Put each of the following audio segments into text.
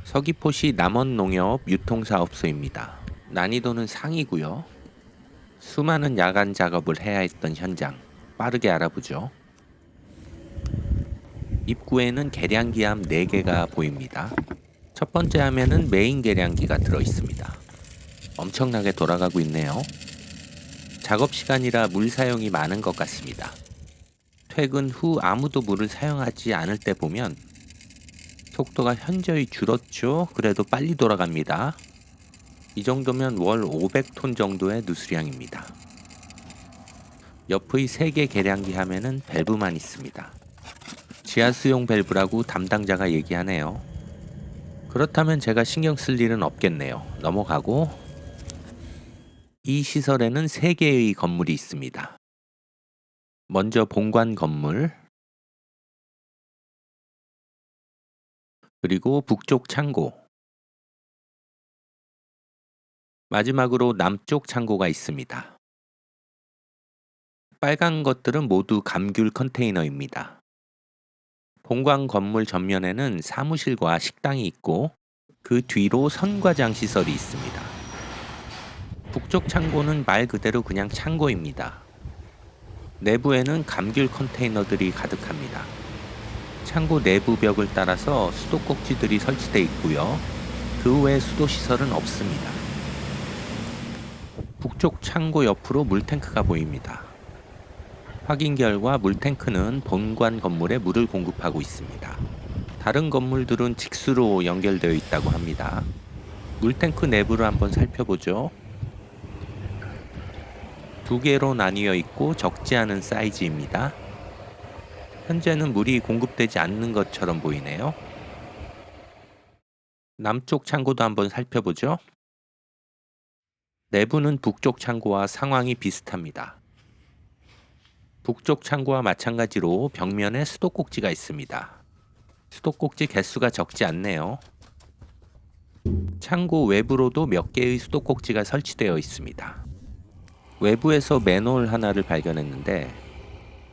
서귀포시 남원농협 유통사업소입니다. 난이도는 상이고요. 수많은 야간 작업을 해야 했던 현장 빠르게 알아보죠. 입구에는 계량기함 4개가 보입니다. 첫 번째 함에는 메인 계량기가 들어 있습니다. 엄청나게 돌아가고 있네요. 작업 시간이라 물 사용이 많은 것 같습니다. 퇴근 후 아무도 물을 사용하지 않을 때 보면 속도가 현저히 줄었죠. 그래도 빨리 돌아갑니다. 이 정도면 월 500톤 정도의 누수량입니다. 옆의 3개 계량기 함에는 밸브만 있습니다. 지하수용 밸브라고 담당자가 얘기하네요. 그렇다면 제가 신경 쓸 일은 없겠네요. 넘어가고, 이 시설에는 3개의 건물이 있습니다. 먼저 본관 건물, 그리고 북쪽 창고, 마지막으로 남쪽 창고가 있습니다. 빨간 것들은 모두 감귤 컨테이너입니다. 본관 건물 전면에는 사무실과 식당이 있고 그 뒤로 선과장 시설이 있습니다. 북쪽 창고는 말 그대로 그냥 창고입니다. 내부에는 감귤 컨테이너들이 가득합니다. 창고 내부 벽을 따라서 수도꼭지들이 설치되어 있고요. 그 외 수도시설은 없습니다. 북쪽 창고 옆으로 물탱크가 보입니다. 확인 결과 물탱크는 본관 건물에 물을 공급하고 있습니다. 다른 건물들은 직수로 연결되어 있다고 합니다. 물탱크 내부를 한번 살펴보죠. 2개로 나뉘어 있고 적지 않은 사이즈입니다. 현재는 물이 공급되지 않는 것처럼 보이네요. 남쪽 창고도 한번 살펴보죠. 내부는 북쪽 창고와 상황이 비슷합니다. 북쪽 창고와 마찬가지로 벽면에 수도꼭지가 있습니다. 수도꼭지 개수가 적지 않네요. 창고 외부로도 몇 개의 수도꼭지가 설치되어 있습니다. 외부에서 맨홀 하나를 발견했는데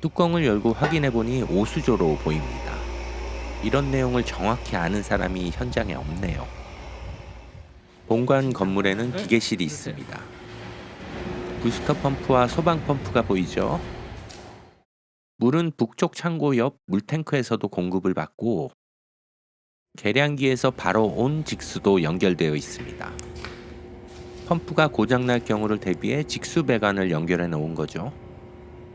뚜껑을 열고 확인해보니 오수조로 보입니다. 이런 내용을 정확히 아는 사람이 현장에 없네요. 본관 건물에는 기계실이 있습니다. 부스터 펌프와 소방 펌프가 보이죠? 물은 북쪽 창고 옆 물탱크에서도 공급을 받고 계량기에서 바로 온 직수도 연결되어 있습니다. 펌프가 고장날 경우를 대비해 직수 배관을 연결해 놓은 거죠.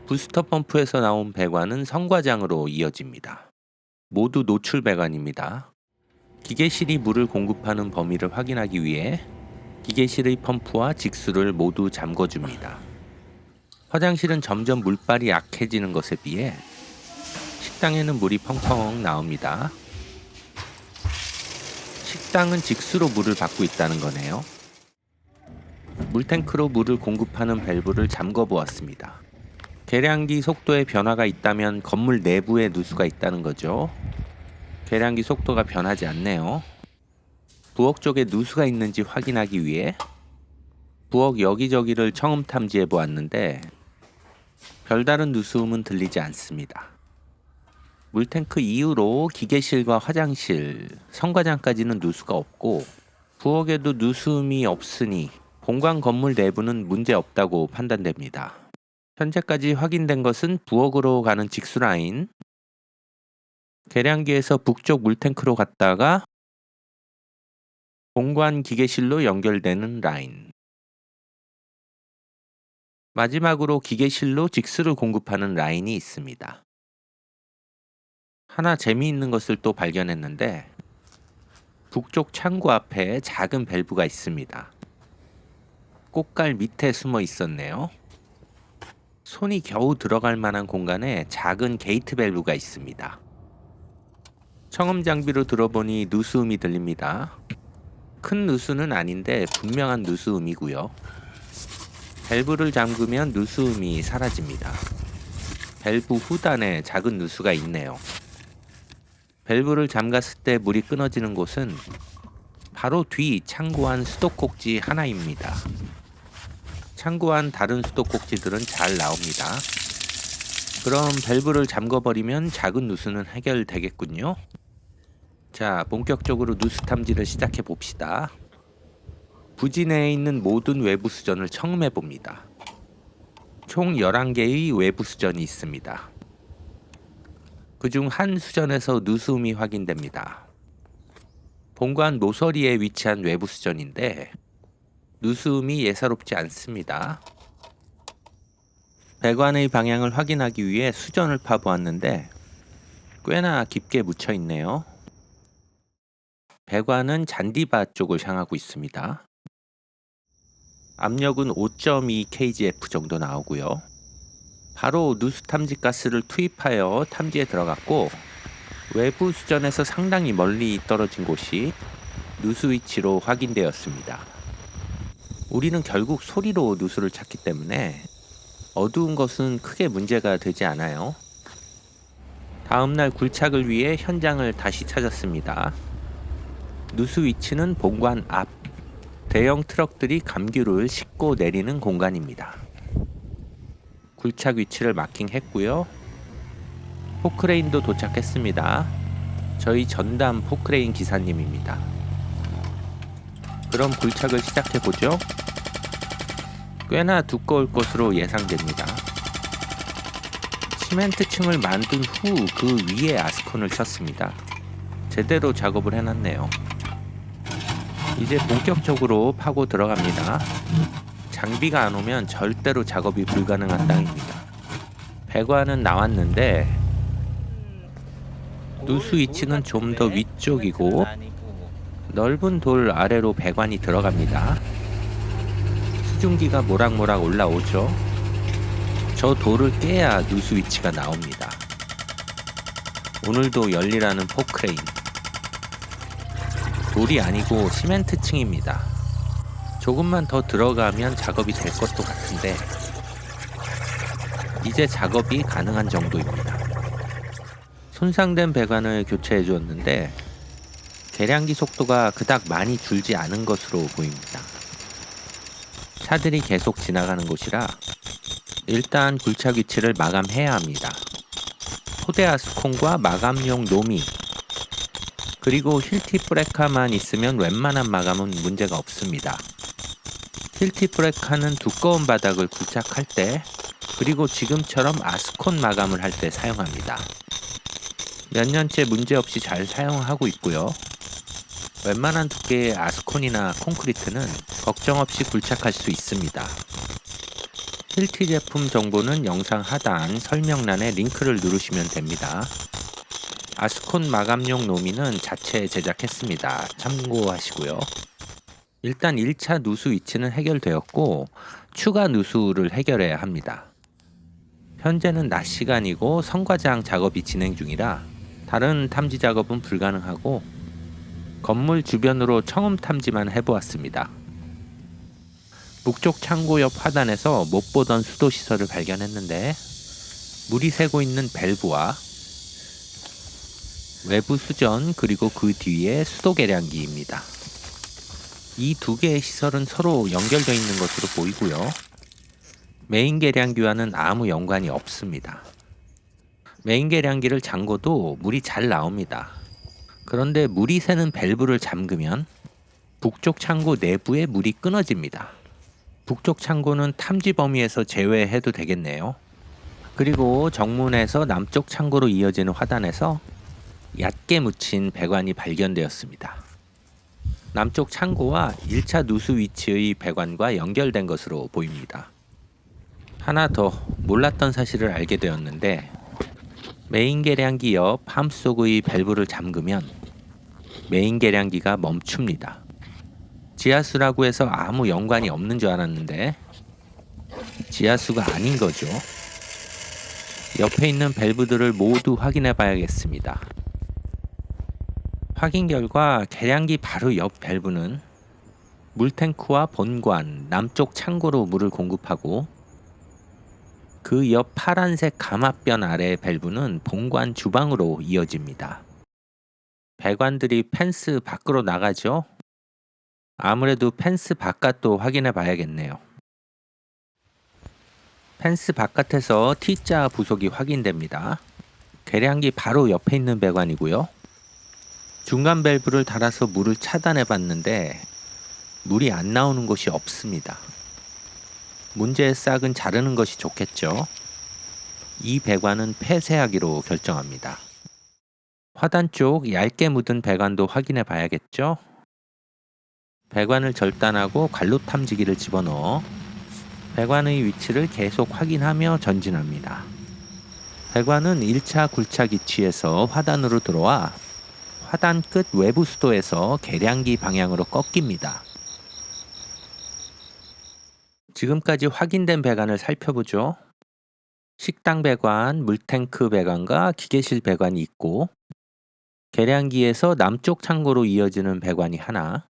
부스터 펌프에서 나온 배관은 성과장으로 이어집니다. 모두 노출 배관입니다. 기계실이 물을 공급하는 범위를 확인하기 위해 기계실의 펌프와 직수를 모두 잠궈줍니다. 화장실은 점점 물빨이 약해지는 것에 비해 식당에는 물이 펑펑 나옵니다. 식당은 직수로 물을 받고 있다는 거네요. 물탱크로 물을 공급하는 밸브를 잠궈 보았습니다. 계량기 속도에 변화가 있다면 건물 내부에 누수가 있다는 거죠. 계량기 속도가 변하지 않네요. 부엌 쪽에 누수가 있는지 확인하기 위해 부엌 여기저기를 청음 탐지해 보았는데 별다른 누수음은 들리지 않습니다. 물탱크 이후로 기계실과 화장실, 성과장까지는 누수가 없고 부엌에도 누수음이 없으니 본관 건물 내부는 문제 없다고 판단됩니다. 현재까지 확인된 것은 부엌으로 가는 직수 라인, 계량기에서 북쪽 물탱크로 갔다가 본관 기계실로 연결되는 라인, 마지막으로 기계실로 직수를 공급하는 라인이 있습니다. 하나 재미있는 것을 또 발견했는데 북쪽 창고 앞에 작은 밸브가 있습니다. 꽃갈 밑에 숨어 있었네요. 손이 겨우 들어갈 만한 공간에 작은 게이트 밸브가 있습니다. 청음 장비로 들어보니 누수음이 들립니다. 큰 누수는 아닌데 분명한 누수음이고요. 밸브를 잠그면 누수음이 사라집니다. 밸브 후단에 작은 누수가 있네요. 밸브를 잠갔을 때 물이 끊어지는 곳은 바로 뒤 창고 안 수도꼭지 하나입니다. 창고 안 다른 수도꼭지들은 잘 나옵니다. 그럼 밸브를 잠궈버리면 작은 누수는 해결되겠군요. 자, 본격적으로 누수 탐지를 시작해 봅시다. 부지 내에 있는 모든 외부 수전을 청음해 봅니다. 총 11개의 외부 수전이 있습니다. 그중 한 수전에서 누수음이 확인됩니다. 본관 모서리에 위치한 외부 수전인데 누수음이 예사롭지 않습니다. 배관의 방향을 확인하기 위해 수전을 파보았는데 꽤나 깊게 묻혀 있네요. 배관은 잔디바 쪽을 향하고 있습니다. 압력은 5.2 kgf 정도 나오고요. 바로 누수 탐지 가스를 투입하여 탐지에 들어갔고 외부 수전에서 상당히 멀리 떨어진 곳이 누수 위치로 확인되었습니다. 우리는 결국 소리로 누수를 찾기 때문에 어두운 것은 크게 문제가 되지 않아요. 다음날 굴착을 위해 현장을 다시 찾았습니다. 누수 위치는 본관 앞, 대형 트럭들이 감귤을 싣고 내리는 공간입니다. 굴착 위치를 마킹했고요. 포크레인도 도착했습니다. 저희 전담 포크레인 기사님입니다. 그럼 굴착을 시작해보죠. 꽤나 두꺼울 것으로 예상됩니다. 시멘트 층을 만든 후 그 위에 아스콘을 쳤습니다. 제대로 작업을 해놨네요. 이제 본격적으로 파고 들어갑니다. 장비가 안 오면 절대로 작업이 불가능한 땅입니다. 배관은 나왔는데 누수 위치는 좀 더 위쪽이고 넓은 돌 아래로 배관이 들어갑니다. 수증기가 모락모락 올라오죠. 저 돌을 깨야 누수 위치가 나옵니다. 오늘도 열일하는 포크레인. 돌이 아니고 시멘트 층입니다. 조금만 더 들어가면 작업이 될 것도 같은데 이제 작업이 가능한 정도입니다. 손상된 배관을 교체해 주었는데 계량기 속도가 그닥 많이 줄지 않은 것으로 보입니다. 차들이 계속 지나가는 곳이라 일단 굴착 위치를 마감해야 합니다. 포대 아스콘과 마감용 노미 그리고 힐티 브레카만 있으면 웬만한 마감은 문제가 없습니다. 힐티 브레카는 두꺼운 바닥을 굴착할 때 그리고 지금처럼 아스콘 마감을 할 때 사용합니다. 몇 년째 문제없이 잘 사용하고 있고요. 웬만한 두께의 아스콘이나 콘크리트는 걱정 없이 굴착할 수 있습니다. 힐티 제품 정보는 영상 하단 설명란에 링크를 누르시면 됩니다. 아스콘 마감용 노미는 자체 제작했습니다. 참고하시고요. 일단 1차 누수 위치는 해결되었고 추가 누수를 해결해야 합니다. 현재는 낮 시간이고 성과장 작업이 진행 중이라 다른 탐지 작업은 불가능하고 건물 주변으로 청음 탐지만 해보았습니다. 북쪽 창고 옆 화단에서 못 보던 수도 시설을 발견했는데 물이 새고 있는 밸브와 외부 수전 그리고 그 뒤에 수도 계량기입니다. 이 두 개의 시설은 서로 연결되어 있는 것으로 보이고요. 메인 계량기와는 아무 연관이 없습니다. 메인 계량기를 잠궈도 물이 잘 나옵니다. 그런데 물이 새는 밸브를 잠그면 북쪽 창고 내부에 물이 끊어집니다. 북쪽 창고는 탐지 범위에서 제외해도 되겠네요. 그리고 정문에서 남쪽 창고로 이어지는 화단에서 얕게 묻힌 배관이 발견되었습니다. 남쪽 창고와 1차 누수 위치의 배관과 연결된 것으로 보입니다. 하나 더 몰랐던 사실을 알게 되었는데 메인 계량기 옆 함 속의 밸브를 잠그면 메인 계량기가 멈춥니다. 지하수라고 해서 아무 연관이 없는 줄 알았는데 지하수가 아닌 거죠. 옆에 있는 밸브들을 모두 확인해 봐야겠습니다. 확인 결과 계량기 바로 옆 밸브는 물탱크와 본관, 남쪽 창고로 물을 공급하고 그 옆 파란색 감압변 아래 밸브는 본관 주방으로 이어집니다. 배관들이 펜스 밖으로 나가죠? 아무래도 펜스 바깥도 확인해 봐야겠네요. 펜스 바깥에서 T자 부속이 확인됩니다. 계량기 바로 옆에 있는 배관이고요. 중간 밸브를 달아서 물을 차단해 봤는데 물이 안 나오는 곳이 없습니다. 문제의 싹은 자르는 것이 좋겠죠. 이 배관은 폐쇄하기로 결정합니다. 화단 쪽 얇게 묻은 배관도 확인해 봐야겠죠. 배관을 절단하고 관로 탐지기를 집어넣어 배관의 위치를 계속 확인하며 전진합니다. 배관은 1차 굴착 위치에서 화단으로 들어와 화단 끝 외부 수도에서 계량기 방향으로 꺾입니다. 지금까지 확인된 배관을 살펴보죠. 식당 배관, 물탱크 배관과 기계실 배관이 있고 계량기에서 남쪽 창고로 이어지는 배관이 하나,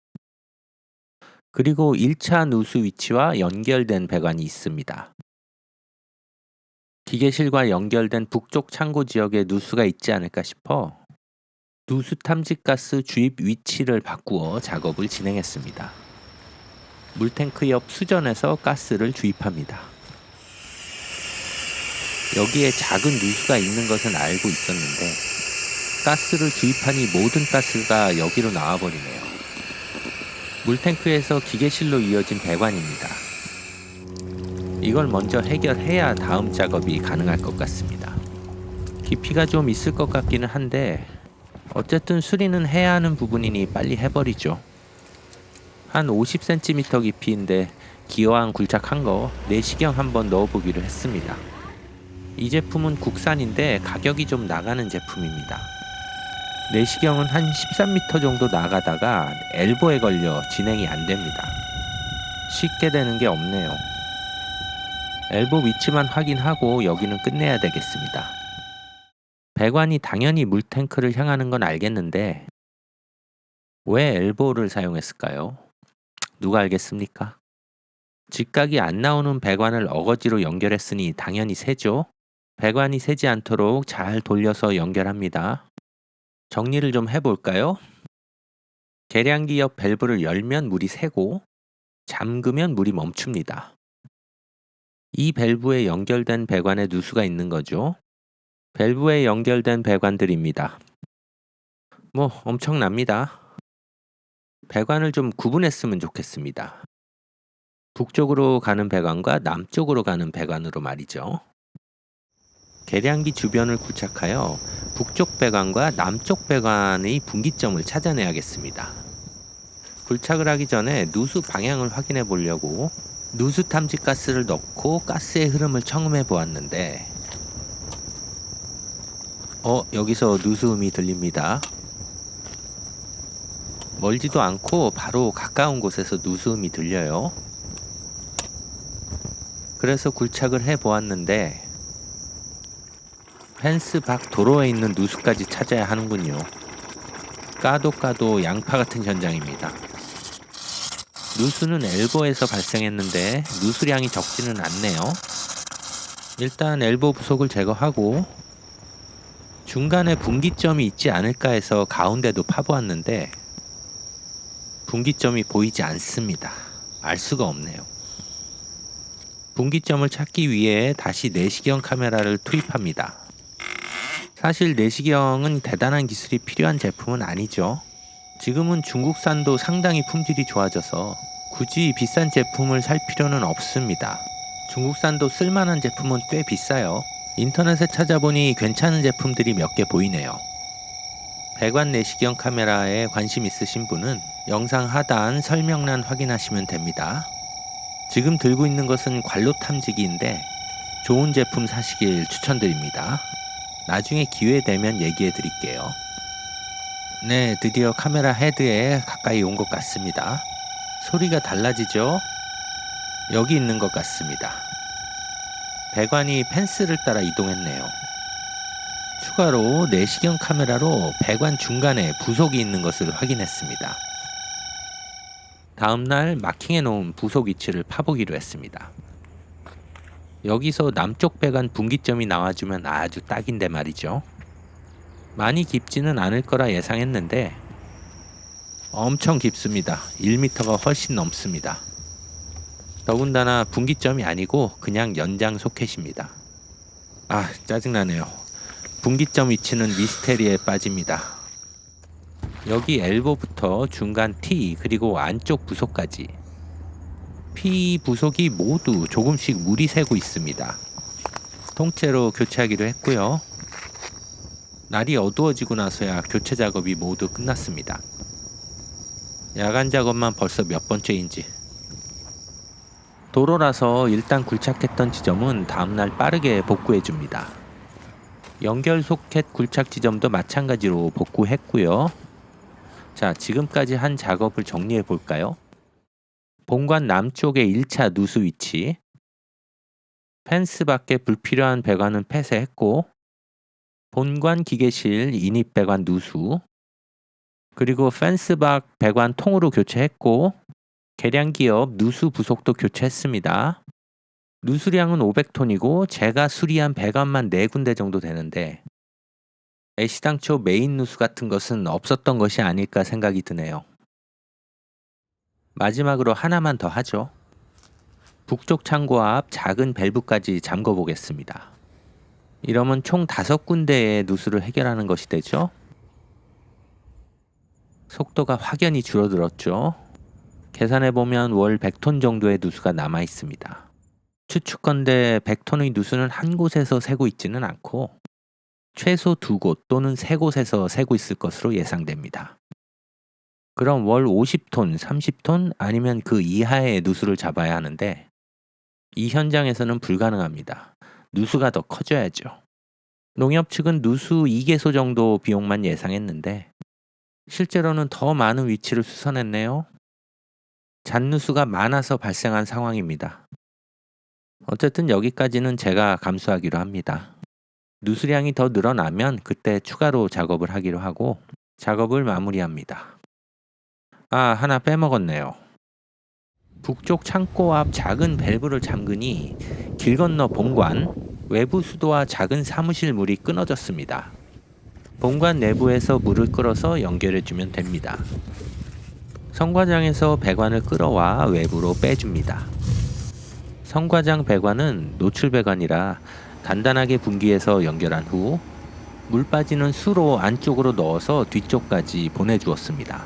그리고 1차 누수 위치와 연결된 배관이 있습니다. 기계실과 연결된 북쪽 창고 지역에 누수가 있지 않을까 싶어 누수 탐지 가스 주입 위치를 바꾸어 작업을 진행했습니다. 물탱크 옆 수전에서 가스를 주입합니다. 여기에 작은 누수가 있는 것은 알고 있었는데 가스를 주입하니 모든 가스가 여기로 나와버리네요. 물탱크에서 기계실로 이어진 배관입니다. 이걸 먼저 해결해야 다음 작업이 가능할 것 같습니다. 깊이가 좀 있을 것 같기는 한데 어쨌든 수리는 해야 하는 부분이니 빨리 해버리죠. 한 50cm 깊이인데 기어한 굴착한 거 내시경 한번 넣어보기로 했습니다. 이 제품은 국산인데 가격이 좀 나가는 제품입니다. 내시경은 한 13m 정도 나가다가 엘보에 걸려 진행이 안 됩니다. 쉽게 되는 게 없네요. 엘보 위치만 확인하고 여기는 끝내야 되겠습니다. 배관이 당연히 물탱크를 향하는 건 알겠는데 왜 엘보를 사용했을까요? 누가 알겠습니까? 직각이 안 나오는 배관을 어거지로 연결했으니 당연히 새죠. 배관이 새지 않도록 잘 돌려서 연결합니다. 정리를 좀 해볼까요? 계량기 옆 밸브를 열면 물이 새고 잠그면 물이 멈춥니다. 이 밸브에 연결된 배관에 누수가 있는 거죠. 밸브에 연결된 배관들입니다. 뭐 엄청납니다. 배관을 좀 구분했으면 좋겠습니다. 북쪽으로 가는 배관과 남쪽으로 가는 배관으로 말이죠. 계량기 주변을 굴착하여 북쪽 배관과 남쪽 배관의 분기점을 찾아내야겠습니다. 굴착을 하기 전에 누수 방향을 확인해 보려고 누수 탐지 가스를 넣고 가스의 흐름을 청음해 보았는데 여기서 누수음이 들립니다. 멀지도 않고 바로 가까운 곳에서 누수음이 들려요. 그래서 굴착을 해 보았는데 펜스 밖 도로에 있는 누수까지 찾아야 하는군요. 까도 양파 같은 현장입니다. 누수는 엘보에서 발생했는데 누수량이 적지는 않네요. 일단 엘보 부속을 제거하고 중간에 분기점이 있지 않을까 해서 가운데도 파보았는데 분기점이 보이지 않습니다. 알 수가 없네요. 분기점을 찾기 위해 다시 내시경 카메라를 투입합니다. 사실 내시경은 대단한 기술이 필요한 제품은 아니죠. 지금은 중국산도 상당히 품질이 좋아져서 굳이 비싼 제품을 살 필요는 없습니다. 중국산도 쓸만한 제품은 꽤 비싸요. 인터넷에 찾아보니 괜찮은 제품들이 몇 개 보이네요. 배관 내시경 카메라에 관심 있으신 분은 영상 하단 설명란 확인하시면 됩니다. 지금 들고 있는 것은 관로 탐지기인데 좋은 제품 사시길 추천드립니다. 나중에 기회 되면 얘기해 드릴게요. 네, 드디어 카메라 헤드에 가까이 온 것 같습니다. 소리가 달라지죠? 여기 있는 것 같습니다. 배관이 펜스를 따라 이동했네요. 추가로 내시경 카메라로 배관 중간에 부속이 있는 것을 확인했습니다. 다음날 마킹해 놓은 부속 위치를 파보기로 했습니다. 여기서 남쪽 배관 분기점이 나와주면 아주 딱인데 말이죠. 많이 깊지는 않을 거라 예상했는데 엄청 깊습니다. 1m가 훨씬 넘습니다. 더군다나 분기점이 아니고 그냥 연장 소켓입니다. 짜증나네요. 분기점 위치는 미스테리에 빠집니다. 여기 엘보부터 중간 T 그리고 안쪽 부속까지 P 부속이 모두 조금씩 물이 새고 있습니다. 통째로 교체하기로 했고요. 날이 어두워지고 나서야 교체 작업이 모두 끝났습니다. 야간 작업만 벌써 몇 번째인지. 도로라서 일단 굴착했던 지점은 다음날 빠르게 복구해줍니다. 연결 소켓 굴착 지점도 마찬가지로 복구했고요. 자, 지금까지 한 작업을 정리해 볼까요? 본관 남쪽의 1차 누수 위치, 펜스 밖에 불필요한 배관은 폐쇄했고, 본관 기계실 인입 배관 누수, 그리고 펜스 밖 배관 통으로 교체했고, 계량기업 누수 부속도 교체했습니다. 누수량은 500톤이고 제가 수리한 배관만 4군데 정도 되는데 애시당초 메인 누수 같은 것은 없었던 것이 아닐까 생각이 드네요. 마지막으로 하나만 더 하죠. 북쪽 창고 앞 작은 밸브까지 잠궈 보겠습니다. 이러면 총 5군데의 누수를 해결하는 것이 되죠. 속도가 확연히 줄어들었죠. 계산해보면 월 100톤 정도의 누수가 남아 있습니다. 추측컨대 100톤의 누수는 한 곳에서 새고 있지는 않고 최소 2곳 또는 3곳에서 새고 있을 것으로 예상됩니다. 그럼 월 50톤, 30톤 아니면 그 이하의 누수를 잡아야 하는데 이 현장에서는 불가능합니다. 누수가 더 커져야죠. 농협 측은 누수 2개소 정도 비용만 예상했는데 실제로는 더 많은 위치를 수선했네요. 잔누수가 많아서 발생한 상황입니다. 어쨌든 여기까지는 제가 감수하기로 합니다. 누수량이 더 늘어나면 그때 추가로 작업을 하기로 하고 작업을 마무리합니다. 하나 빼먹었네요. 북쪽 창고 앞 작은 밸브를 잠그니 길 건너 본관, 외부 수도와 작은 사무실 물이 끊어졌습니다. 본관 내부에서 물을 끌어서 연결해주면 됩니다. 성과장에서 배관을 끌어와 외부로 빼줍니다. 성과장 배관은 노출 배관이라 간단하게 분기해서 연결한 후 물 빠지는 수로 안쪽으로 넣어서 뒤쪽까지 보내주었습니다.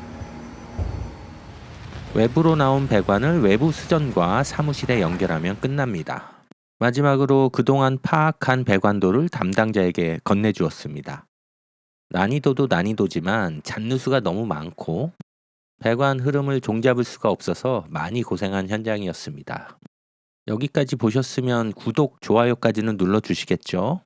외부로 나온 배관을 외부 수전과 사무실에 연결하면 끝납니다. 마지막으로 그동안 파악한 배관도를 담당자에게 건네주었습니다. 난이도도 난이도지만 잔누수가 너무 많고 배관 흐름을 종잡을 수가 없어서 많이 고생한 현장이었습니다. 여기까지 보셨으면 구독, 좋아요까지는 눌러주시겠죠?